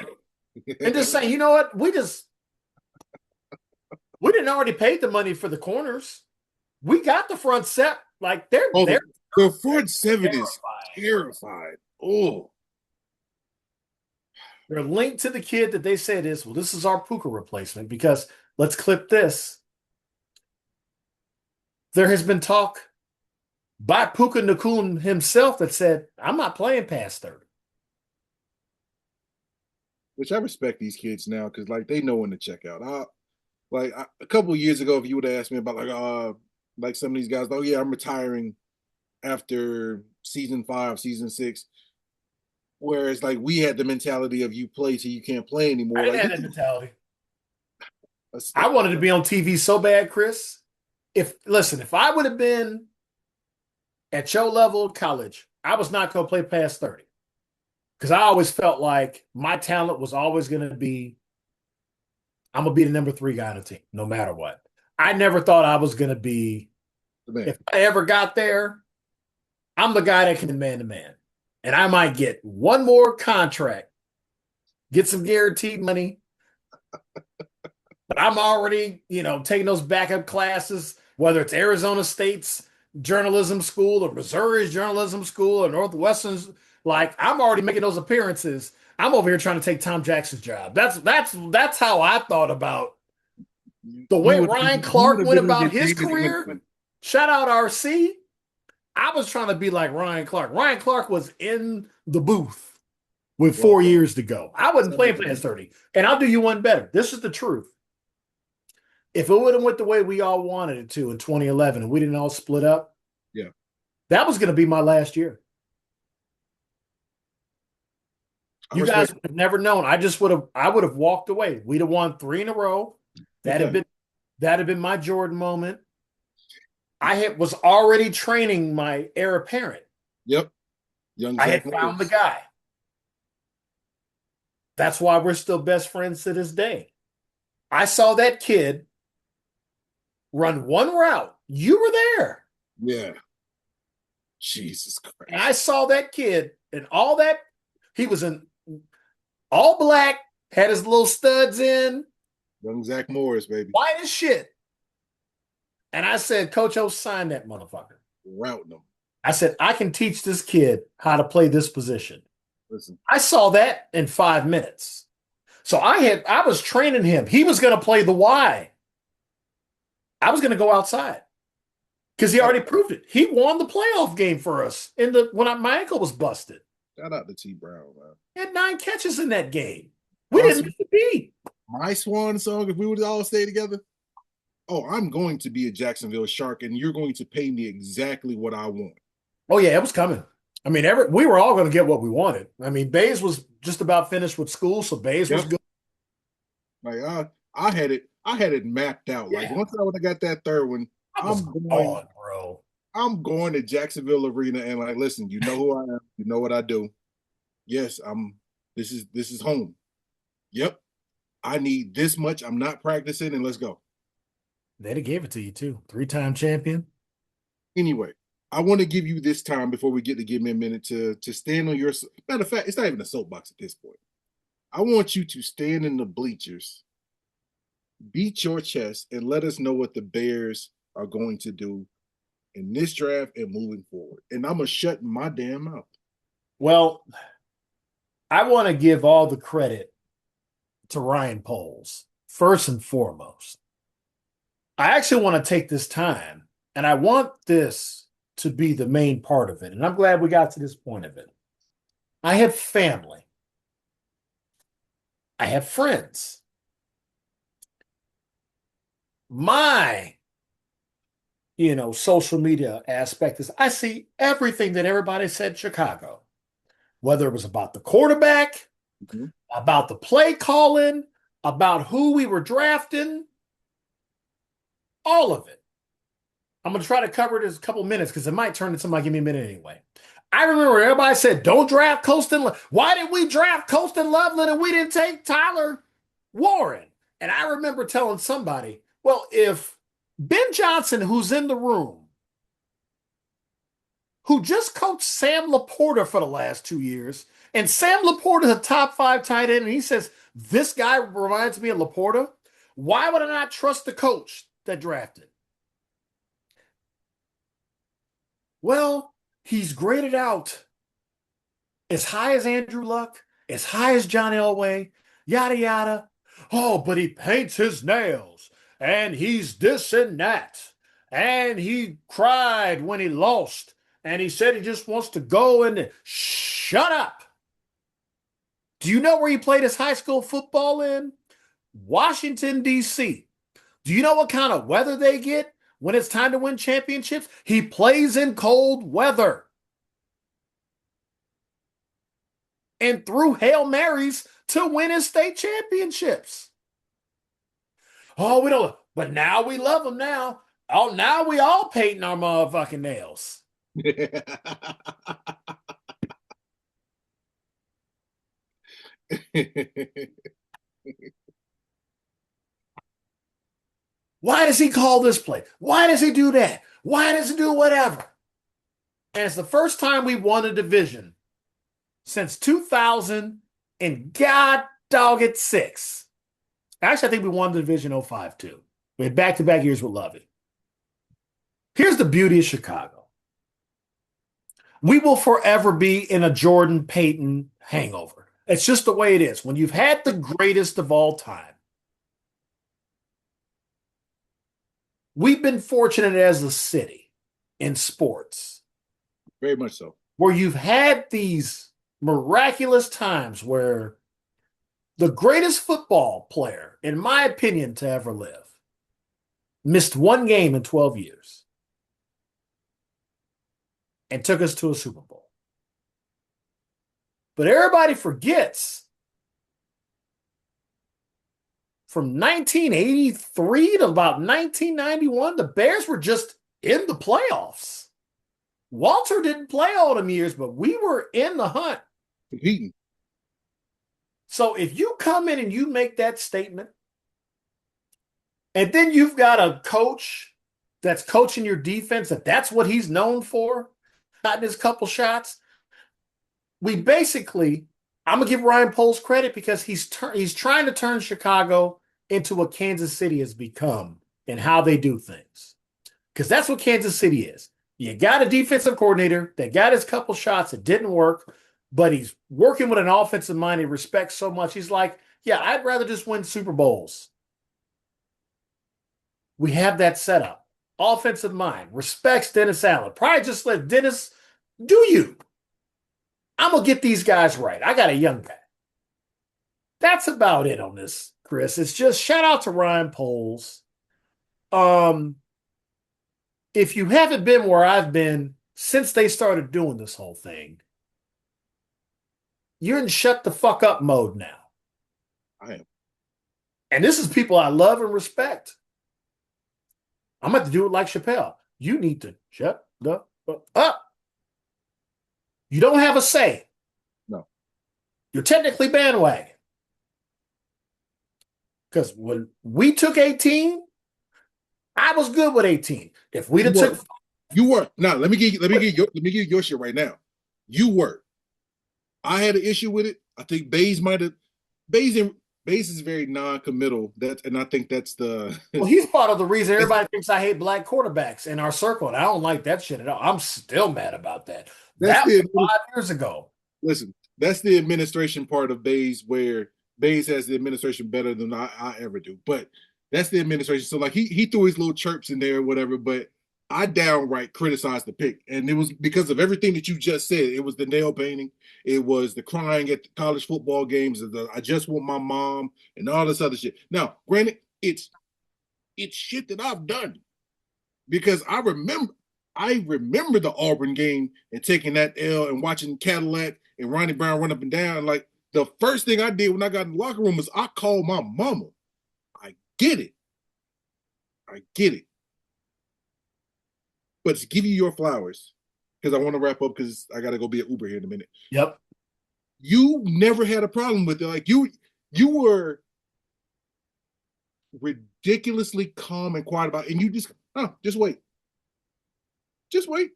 And just saying, you know what? We didn't already pay the money for the corners. We got the front set. Like they're the front seven is terrified. Oh. They're linked to the kid that they said is, well, this is our Puka replacement because let's clip this. There has been talk by Puka Nacua himself that said, I'm not playing past 30. Which I respect these kids now because like they know when to check out. A couple of years ago, if you would have asked me about like some of these guys, oh yeah, I'm retiring after season 5, season 6. Whereas like we had the mentality of you play till you can't play anymore. I didn't like, have that mentality. I wanted to be on TV so bad, Chris. If I would have been at your level of college, I was not going to play past 30. Because I always felt like my talent was always going to be, I'm going to be the number 3 guy on the team, no matter what. I never thought I was going to be, if I ever got there, I'm the guy that can man to man. And I might get one more contract, get some guaranteed money. But I'm already, taking those backup classes, whether it's Arizona State's journalism school or Missouri's journalism school or Northwestern's. Like, I'm already making those appearances. I'm over here trying to take Tom Jackson's job. That's how I thought about the way Ryan Clark went about his career. Shout out RC. I was trying to be like Ryan Clark. Ryan Clark was in the booth with 4 years to go. I wasn't playing past 30. And I'll do you one better. This is the truth. If it would have went the way we all wanted it to in 2011 and we didn't all split up, yeah, that was going to be my last year. You guys would have never known. I would have walked away. We'd have won 3 in a row. That'd have been my Jordan moment. I was already training my heir apparent. Yep. Young I had found the guy. That's why we're still best friends to this day. I saw that kid run one route. You were there. Yeah. Jesus Christ. And I saw that kid and all that. He was in all black, had his little studs in. Young Zach Morris, baby. White as shit. And I said, Coach O, sign that motherfucker. Routing them. I said, I can teach this kid how to play this position. Listen. I saw that in 5 minutes. So I was training him. He was going to play the Y. I was going to go outside because he already proved it. He won the playoff game for us when my ankle was busted. Shout out to T. Brown, man. He had 9 catches in that game. We didn't miss a beat. My swan song, if we would all stay together, oh, I'm going to be a Jacksonville Shark, and you're going to pay me exactly what I want. Oh, yeah, it was coming. I mean, we were all going to get what we wanted. I mean, Bays was just about finished with school, so Bays was good. Like I had it mapped out. Yeah. Like once I would have got that third one, I'm going to Jacksonville Arena and like, listen, you know who I am, you know what I do. Yes, this is home. Yep. I need this much. I'm not practicing, and let's go. They'd have gave it to you too. 3-time champion. Anyway, I want to give you this time before we get to give me a minute to stand on your. Matter of fact, it's not even a soapbox at this point. I want you to stand in the bleachers, beat your chest, and let us know what the Bears are going to do in this draft and moving forward. And I'm going to shut my damn mouth. Well, I want to give all the credit to Ryan Poles, first and foremost. I actually want to take this time, and I want this to be the main part of it. And I'm glad we got to this point of it. I have family. I have friends. My, social media aspect is I see everything that everybody said in Chicago, whether it was about the quarterback, Mhm. about the play calling, about who we were drafting, all of it. I'm going to try to cover it in a couple minutes because it might turn into somebody. Give me a minute anyway. I remember everybody said, don't draft Colston. Why did we draft Colston Loveland and we didn't take Tyler Warren? And I remember telling somebody, well, if Ben Johnson, who's in the room, who just coached Sam Laporta for the last 2 years, and Sam Laporta is a top 5 tight end, and he says, this guy reminds me of Laporta, why would I not trust the coach that drafted? Well, he's graded out as high as Andrew Luck, as high as John Elway, yada, yada. Oh, but he paints his nails, and he's this and that. And he cried when he lost, and he said he just wants to go and shut up. Do you know where he played his high school football in? Washington, D.C. Do you know what kind of weather they get when it's time to win championships? He plays in cold weather and threw Hail Marys to win his state championships. Oh, we don't, but now we love him now. Oh, now we all painting our motherfucking nails. Why does he call this play? Why does he do that? Why does he do whatever? And it's the first time we won a division since 2000 and god dog it 6. Actually, I think we won the division 05 too. We had back-to-back years with Lovey. Here's the beauty of Chicago. We will forever be in a Jordan Payton hangover. It's just the way it is. When you've had the greatest of all time, we've been fortunate as a city in sports. Very much so. Where you've had these miraculous times where the greatest football player, in my opinion, to ever live, missed one game in 12 years and took us to a Super Bowl. But everybody forgets from 1983 to about 1991, the Bears were just in the playoffs. Walter didn't play all them years, but we were in the hunt. Competing. So if you come in and you make that statement, and then you've got a coach that's coaching your defense, that's what he's known for, not in his couple shots. We basically, I'm gonna give Ryan Poles credit because he's trying to turn Chicago into what Kansas City has become and how they do things. Because that's what Kansas City is. You got a defensive coordinator that got his couple shots, it didn't work, but he's working with an offensive mind he respects so much. He's like, yeah, I'd rather just win Super Bowls. We have that setup. Offensive mind, respects Dennis Allen. Probably just let Dennis do you. I'm going to get these guys right. I got a young guy. That's about it on this, Chris. It's just shout out to Ryan Poles. If you haven't been where I've been since they started doing this whole thing, you're in shut the fuck up mode now. I am. And this is people I love and respect. I'm going to do it like Chappelle. You need to shut the fuck up. You don't have a say. No. You're technically bandwagon. Because when we took 18, I was good with 18. If we'd have took, you were. Now let me give you your shit right now. You were. I had an issue with it. I think Bays might have. Bays is very non-committal. And I think that's the. Well, he's part of the reason everybody thinks I hate black quarterbacks in our circle, and I don't like that shit at all. I'm still mad about that. That was 5 years ago. Listen, that's the administration part of Bays where Bays has the administration better than I ever do. But that's the administration. So like he threw his little chirps in there or whatever, but I downright criticized the pick, and it was because of everything that you just said. It was the nail painting, it was the crying at the college football games, I just want my mom, and all this other shit. Now, granted, it's shit that I've done because I remember the Auburn game and taking that L and watching Cadillac and Ronnie Brown run up and down. Like the first thing I did when I got in the locker room was I called my mama. I get it. I get it. But to give you your flowers, because I want to wrap up because I got to go be an Uber here in a minute. Yep. You never had a problem with it. Like you were ridiculously calm and quiet about it, and you just wait. Just wait.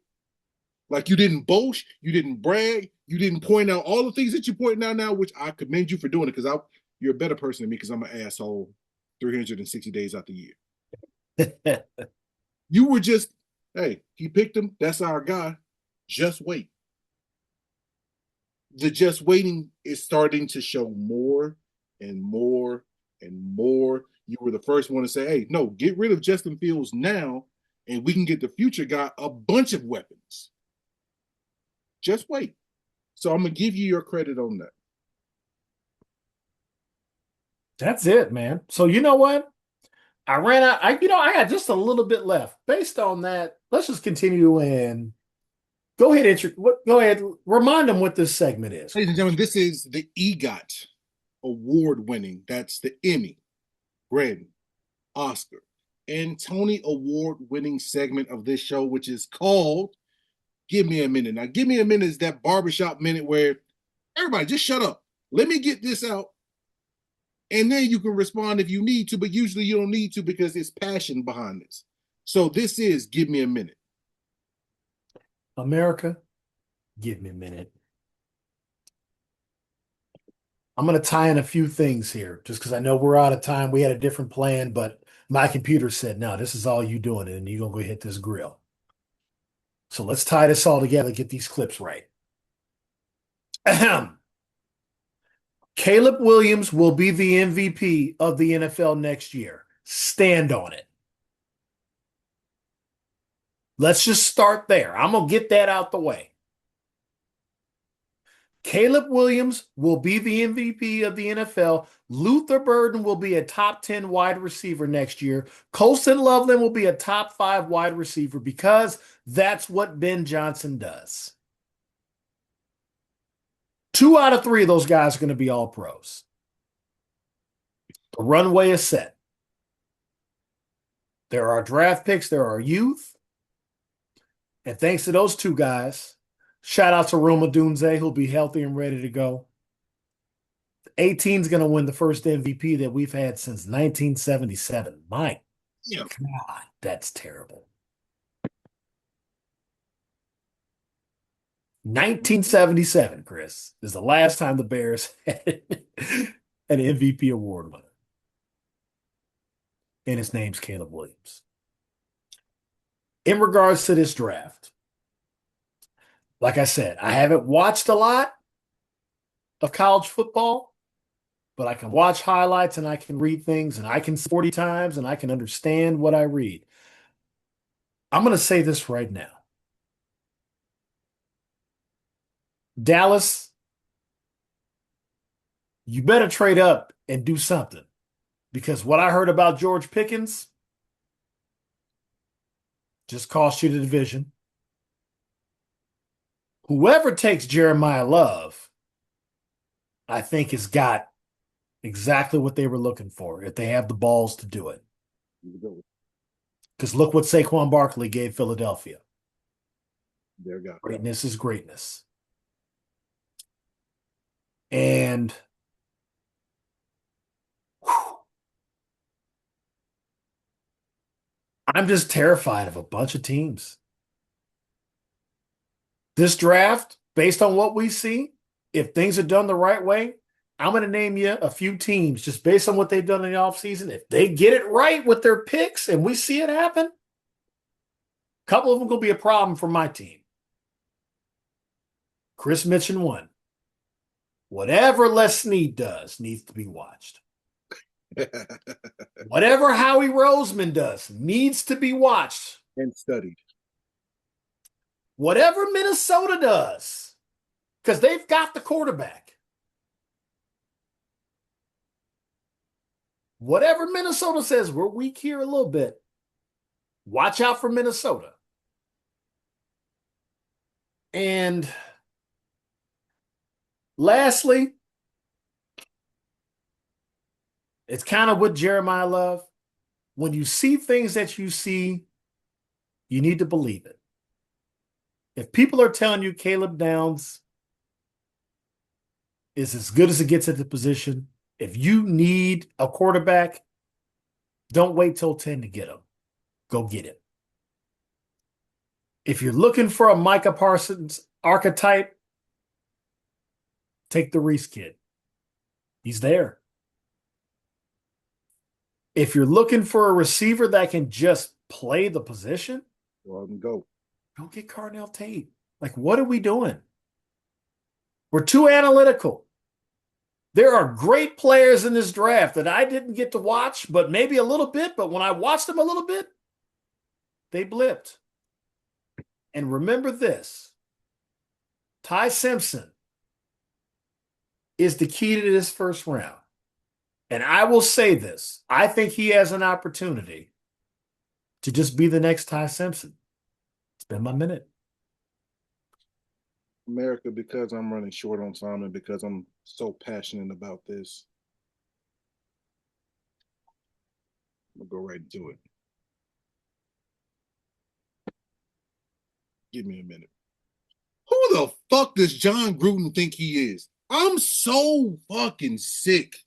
Like you didn't boast, you didn't brag, you didn't point out all the things that you point out now, which I commend you for doing it because you're a better person than me because I'm an asshole 360 days out the year. You were just, hey, he picked him. That's our guy. Just wait. The just waiting is starting to show more and more and more. You were the first one to say, hey, no, get rid of Justin Fields now, and we can get the future guy a bunch of weapons. Just wait. So I'm going to give you your credit on that. That's it, man. So you know what? I ran out. I got just a little bit left. Based on that, let's just continue and go ahead. Go ahead. Remind them what this segment is. Ladies and gentlemen, this is the EGOT award winning. That's the Emmy, Grammy, Oscar, and Tony award winning segment of this show, which is called Give Me a Minute. Now, Give Me a Minute is that barbershop minute where everybody just shut up. Let me get this out. And then you can respond if you need to, but usually you don't need to because there's passion behind this. So this is Give Me a Minute. America, give me a minute. I'm going to tie in a few things here just because I know we're out of time. We had a different plan, but my computer said, no, this is all you doing, and you're going to go hit this grill. So let's tie this all together, get these clips right. Ahem. Caleb Williams will be the MVP of the NFL next year. Stand on it. Let's just start there. I'm going to get that out the way. Caleb Williams will be the MVP of the NFL. Luther Burden will be a top 10 wide receiver next year. Colston Loveland will be a top 5 wide receiver because that's what Ben Johnson does. 2 out of 3 of those guys are going to be all pros. The runway is set. There are draft picks. There are youth. And thanks to those 2 guys, shout out to Roma Dunze, who'll be healthy and ready to go. 18's going to win the first MVP that we've had since 1977. My God, that's terrible. 1977, Chris, is the last time the Bears had an MVP award winner. And his name's Caleb Williams. In regards to this draft, like I said, I haven't watched a lot of college football, but I can watch highlights and I can read things and I can 40 times and I can understand what I read. I'm going to say this right now. Dallas, you better trade up and do something because what I heard about George Pickens just cost you the division. Whoever takes Jeremiah Love, I think has got exactly what they were looking for if they have the balls to do it. Because look what Saquon Barkley gave Philadelphia. There you go. Greatness is greatness. And I'm just terrified of a bunch of teams. This draft, based on what we see, if things are done the right way, I'm going to name you a few teams just based on what they've done in the offseason. If they get it right with their picks and we see it happen, a couple of them going to be a problem for my team. Chris mentioned one. Whatever Les Snead does needs to be watched. Whatever Howie Roseman does needs to be watched. And studied. Whatever Minnesota does, because they've got the quarterback. Whatever Minnesota says, we're weak here a little bit. Watch out for Minnesota. And lastly, it's kind of what Jeremiah Love. When you see things that you see, you need to believe it. If people are telling you Caleb Downs is as good as it gets at the position, if you need a quarterback, don't wait till 10 to get him. Go get him. If you're looking for a Micah Parsons archetype, take the Reese kid. He's there. If you're looking for a receiver that can just play the position, Well, go get Carnell Tate. Like, what are we doing? We're too analytical. There are great players in this draft that I didn't get to watch, but maybe a little bit. But when I watched them a little bit, they blipped. And remember this, Ty Simpson is the key to this first round. And I will say this, I think he has an opportunity to just be the next Ty Simpson. It's been my minute. America, because I'm running short on time and because I'm so passionate about this, I'm gonna go right into it. Give me a minute. Who the fuck does John Gruden think he is? I'm so fucking sick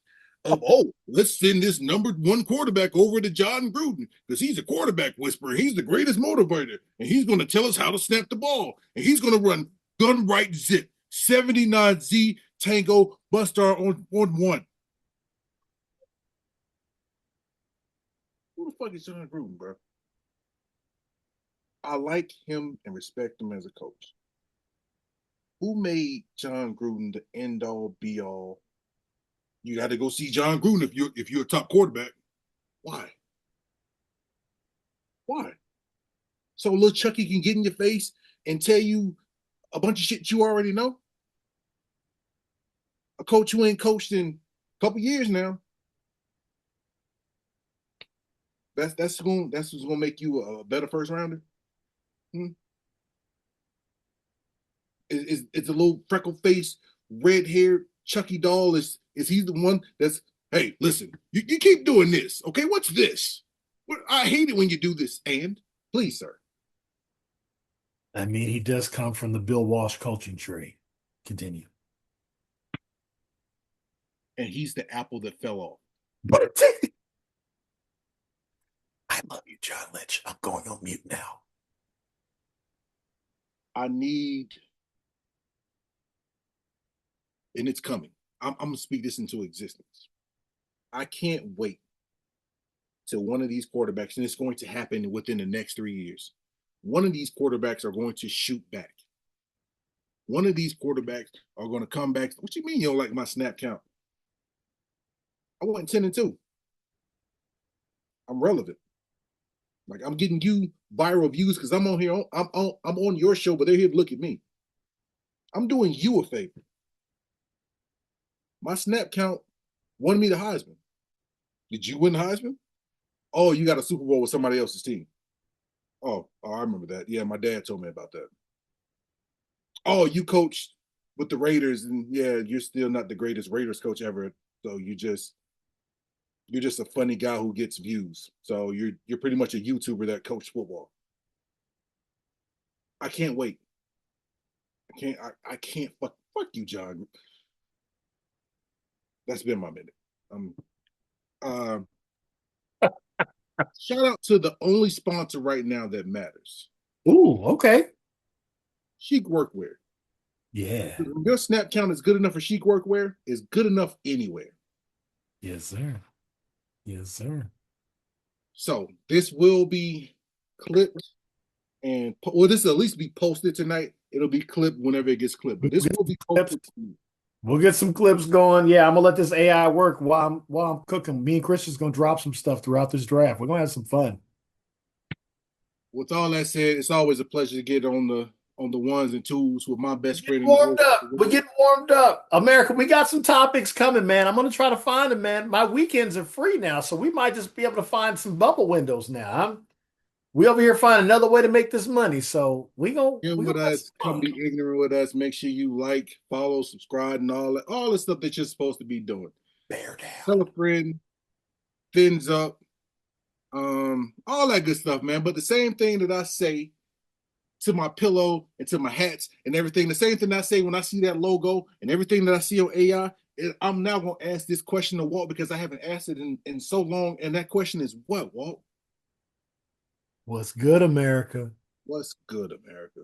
of, let's send this number one quarterback over to John Gruden because he's a quarterback whisperer. He's the greatest motivator, and he's going to tell us how to snap the ball, and he's going to run gun right zip 79Z Tango Bustar on one. Who the fuck is John Gruden, bro? I like him and respect him as a coach. Who made John Gruden the end all be all? You got to go see John Gruden if you're a top quarterback. Why? Why? So little Chucky can get in your face and tell you a bunch of shit you already know? A coach who ain't coached in a couple years now. That's what's gonna make you a better first rounder. It's a little freckle faced, red haired Chucky doll. Is he the one that's, hey, listen, you keep doing this, okay? What's this? I hate it when you do this. And please, sir. I mean, he does come from the Bill Walsh coaching tree. Continue. And he's the apple that fell off. But I love you, John Lynch. I'm going on mute now. I need, and it's coming. I'm going to speak this into existence. I can't wait till one of these quarterbacks, and it's going to happen within the next 3 years. One of these quarterbacks are going to shoot back. One of these quarterbacks are going to come back. What you mean you don't like my snap count? I went 10-2. I'm relevant. Like, I'm getting you viral views because I'm on here. I'm on your show, but they're here to look at me. I'm doing you a favor. My snap count won me the Heisman. Did you win the Heisman? Oh, you got a Super Bowl with somebody else's team. Oh, I remember that. Yeah, my dad told me about that. Oh, you coached with the Raiders, and yeah, you're still not the greatest Raiders coach ever. So you're just a funny guy who gets views. So you're pretty much a YouTuber that coached football. I can't wait. I can't fuck you, John. That's been my minute. Shout out to the only sponsor right now that matters. Ooh, okay. Chic Workwear. Yeah. Your snap count is good enough for Chic Workwear is good enough anywhere. Yes, sir. Yes, sir. So this will be clipped and this will at least be posted tonight. It'll be clipped whenever it gets clipped, but this will be posted. We'll get some clips going. Yeah, I'm gonna let this AI work while I'm cooking. Me and Christian's gonna drop some stuff throughout this draft. We're gonna have some fun. With all that said, it's always a pleasure to get on on the ones and twos with my We're best getting friend in the warmed whole up. We're world. getting warmed up. America, we got some topics coming, man. I'm gonna try to find them, man. My weekends are free now, so we might just be able to find some bubble windows now. We over here find another way to make this money. So And we gonna with let some us, come fun. be ignorant with us. Make sure you like, follow, subscribe, and all the stuff that you're supposed to be doing. Bear Tell down. a friend, fins up, all that good stuff, man. But the same thing that I say to my pillow and to my hats and everything, the same thing I say when I see that logo and everything that I see on AI, I'm now gonna ask this question to Walt because I haven't asked it in so long. And that question is what, Walt? What's good, America? What's good, America?